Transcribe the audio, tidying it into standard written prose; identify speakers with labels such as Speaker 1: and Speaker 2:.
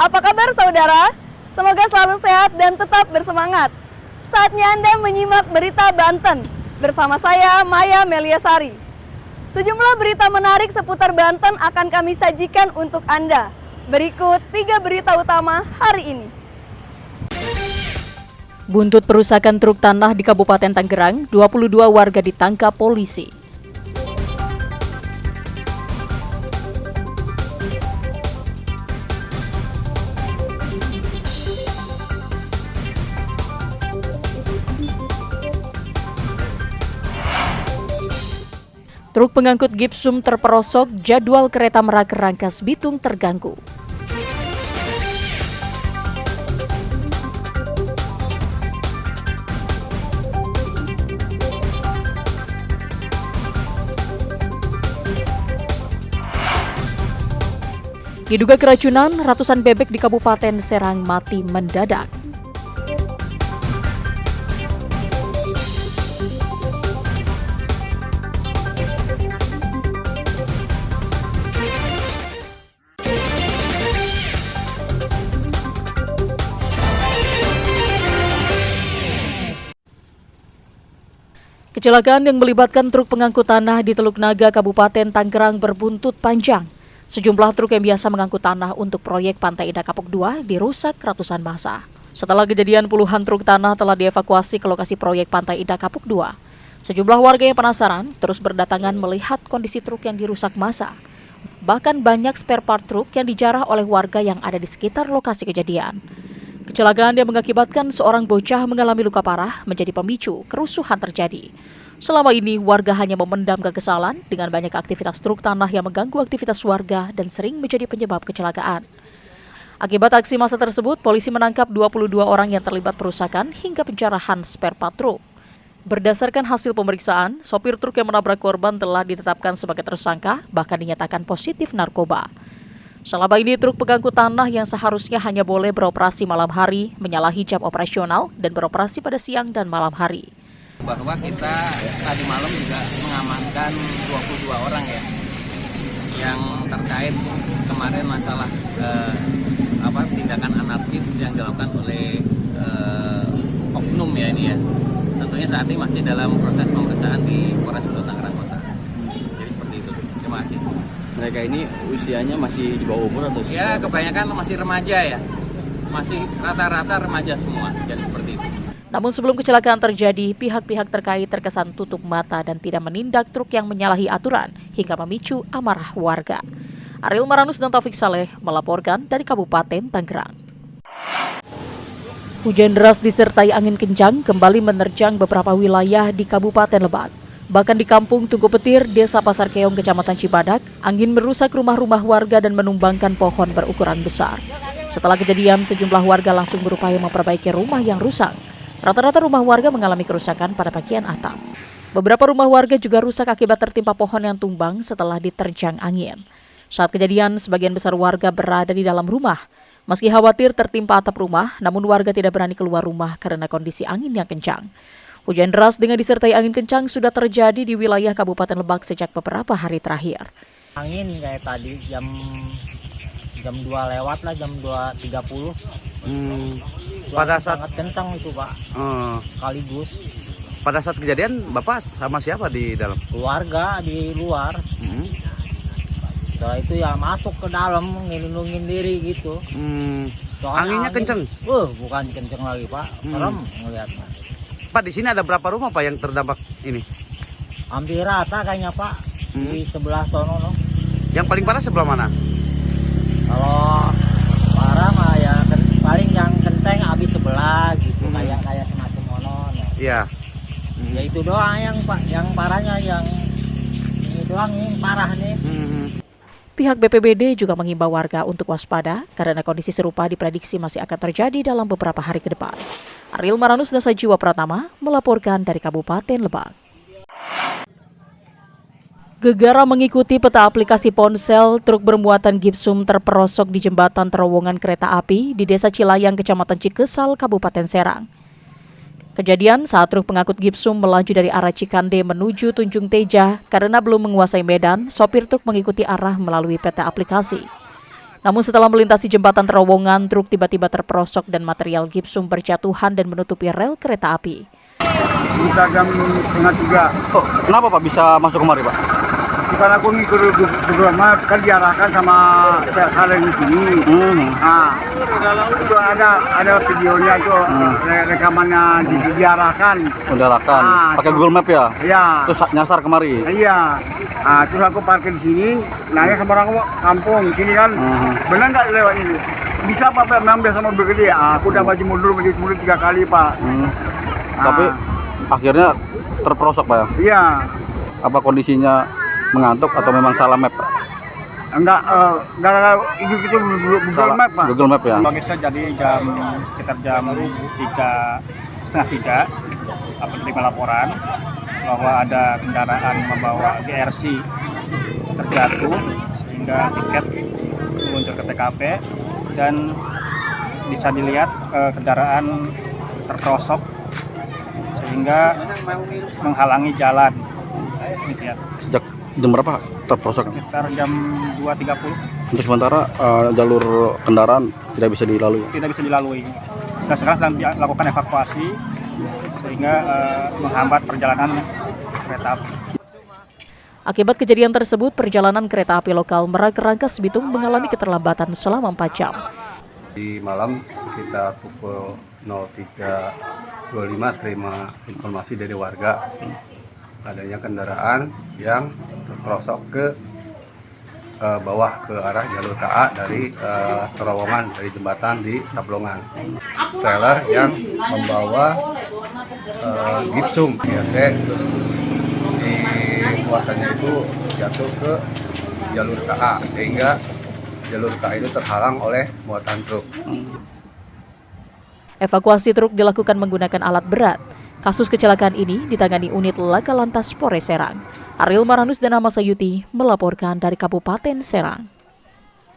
Speaker 1: Apa kabar saudara? Semoga selalu sehat dan tetap bersemangat. Saatnya Anda menyimak berita Banten bersama saya Maya Meliasari. Sejumlah berita menarik seputar Banten akan kami sajikan untuk Anda. Berikut 3 berita utama hari ini.
Speaker 2: Buntut perusakan truk tanah di Kabupaten Tangerang, 22 warga ditangkap polisi. Truk pengangkut gipsum terperosok, jadwal kereta Merak Rangkas Bitung terganggu. Diduga keracunan, ratusan bebek di Kabupaten Serang mati mendadak. Kecelakaan yang melibatkan truk pengangkut tanah di Teluk Naga, Kabupaten Tangerang berbuntut panjang. Sejumlah truk yang biasa mengangkut tanah untuk proyek Pantai Indah Kapuk 2 dirusak ratusan massa. Setelah kejadian, puluhan truk tanah telah dievakuasi ke lokasi proyek Pantai Indah Kapuk 2. Sejumlah warga yang penasaran terus berdatangan melihat kondisi truk yang dirusak massa. Bahkan banyak spare part truk yang dijarah oleh warga yang ada di sekitar lokasi kejadian. Kecelakaan yang mengakibatkan seorang bocah mengalami luka parah menjadi pemicu kerusuhan terjadi. Selama ini, warga hanya memendam kekesalan dengan banyak aktivitas truk tanah yang mengganggu aktivitas warga dan sering menjadi penyebab kecelakaan. Akibat aksi massa tersebut, polisi menangkap 22 orang yang terlibat perusakan hingga penjarahan spare part truk. Berdasarkan hasil pemeriksaan, sopir truk yang menabrak korban telah ditetapkan sebagai tersangka, bahkan dinyatakan positif narkoba. Selama ini, truk pengangkut tanah yang seharusnya hanya boleh beroperasi malam hari menyalahi jam operasional dan beroperasi pada siang dan malam hari.
Speaker 3: Bahwa kita tadi malam juga mengamankan 22 orang ya, yang terkait kemarin masalah tindakan anarkis yang dilakukan oleh oknum ya ini ya. Tentunya saat ini masih dalam proses pemeriksaan di Polres Metro Tangerang Kota. Jadi seperti itu. Terima kasih.
Speaker 4: Mereka ini usianya masih di bawah umur atau
Speaker 3: ya kebanyakan masih remaja ya, masih rata-rata remaja semua, jadi seperti itu.
Speaker 2: Namun sebelum kecelakaan terjadi, pihak-pihak terkait terkesan tutup mata dan tidak menindak truk yang menyalahi aturan hingga memicu amarah warga. Ariel Maranus dan Taufik Saleh melaporkan dari Kabupaten Tangerang. Hujan deras disertai angin kencang kembali menerjang beberapa wilayah di Kabupaten Lebak. Bahkan di Kampung Tugu Petir, Desa Pasar Keong, Kecamatan Cibadak, angin merusak rumah-rumah warga dan menumbangkan pohon berukuran besar. Setelah kejadian, sejumlah warga langsung berupaya memperbaiki rumah yang rusak. Rata-rata rumah warga mengalami kerusakan pada bagian atap. Beberapa rumah warga juga rusak akibat tertimpa pohon yang tumbang setelah diterjang angin. Saat kejadian, sebagian besar warga berada di dalam rumah. Meski khawatir tertimpa atap rumah, namun warga tidak berani keluar rumah karena kondisi angin yang kencang. Hujan deras dengan disertai angin kencang sudah terjadi di wilayah Kabupaten Lebak sejak beberapa hari terakhir.
Speaker 5: Angin kayak tadi jam 2 lewat lah, jam 2.30.
Speaker 4: Pada saat
Speaker 5: sangat kencang itu Pak, sekaligus.
Speaker 4: Pada saat kejadian Bapak sama siapa di dalam?
Speaker 5: Keluarga di luar. Setelah itu ya masuk ke dalam ngelindungin diri gitu.
Speaker 4: Anginnya kencang?
Speaker 5: Bukan kencang lagi Pak, serem ngeliatnya.
Speaker 4: Pak, di sini ada berapa rumah Pak yang terdampak ini?
Speaker 5: Hampir rata kayaknya Pak, di sebelah sono. No.
Speaker 4: Yang paling parah sebelah mana?
Speaker 5: Kalau parah mah ya paling yang kenteng habis sebelah gitu, kayak semacam monon.
Speaker 4: Iya.
Speaker 5: Ya itu doang yang parahnya, yang ini doang yang parah nih.
Speaker 2: Pihak BPBD juga mengimbau warga untuk waspada karena kondisi serupa diprediksi masih akan terjadi dalam beberapa hari ke depan. Ariel Maranus dan Sajiwa Pratama melaporkan dari Kabupaten Lebak. Gegara mengikuti peta aplikasi ponsel, truk bermuatan gipsum terperosok di jembatan terowongan kereta api di Desa Cilayang, Kecamatan Cikesal, Kabupaten Serang. Kejadian saat truk pengangkut gipsum melaju dari arah Cikande menuju Tunjung Teja karena belum menguasai medan, sopir truk mengikuti arah melalui peta aplikasi. Namun setelah melintasi jembatan terowongan, truk tiba-tiba terperosok dan material gipsum berjatuhan dan menutupi rel kereta api.
Speaker 6: Kita jam 2:30.
Speaker 4: Oh, kenapa Pak bisa masuk kemari Pak?
Speaker 6: Bukan aku ngikut beberapa kan diarahkan sama saling di sini. Nah, itu ada videonya itu rekamannya diarahkan.
Speaker 4: Diarahkan. Pakai Google Map ya?
Speaker 6: Iya.
Speaker 4: Terus nyasar kemari?
Speaker 6: Iya. Nah, terus aku parkir di sini, nanya sama orang kampung sini kan, benar nggak lewat ini? Bisa Pak, memang biasa mobil gede. Aku udah maju mundur 3 kali Pak.
Speaker 4: Tapi akhirnya terperosok Pak ya?
Speaker 6: Iya.
Speaker 4: Apa kondisinya mengantuk atau memang salah map Pak?
Speaker 6: Enggak itu Google Map Pak.
Speaker 4: Google Map ya?
Speaker 7: Logisnya jadi sekitar jam 2:30 dapat terima laporan bahwa ada kendaraan membawa GRC terjatuh sehingga tiket meluncur ke TKP dan bisa dilihat kendaraan terperosok sehingga menghalangi jalan.
Speaker 4: Sejak jam berapa terperosok?
Speaker 7: Sekitar jam 2:30
Speaker 4: Untuk sementara jalur kendaraan tidak bisa dilalui.
Speaker 7: tidak bisa dilalui. Dan sekarang sedang dilakukan evakuasi sehingga menghambat perjalanan kereta api.
Speaker 2: Akibat kejadian tersebut, perjalanan kereta api lokal Merak Rangkas Bitung mengalami keterlambatan selama 4 jam.
Speaker 8: Di malam sekitar pukul 03.25 terima informasi dari warga adanya kendaraan yang terperosok ke bawah ke arah jalur KA dari terowongan dari jembatan di Tablongan. Trailer yang membawa gipsum terus si muatannya itu jatuh ke jalur KA sehingga jalur KA itu terhalang oleh muatan truk.
Speaker 2: Evakuasi truk dilakukan menggunakan alat berat. Kasus kecelakaan ini ditangani unit Laka Lantas Polres Serang. Ariel Maranus dan Ahmad Sayuti melaporkan dari Kabupaten Serang.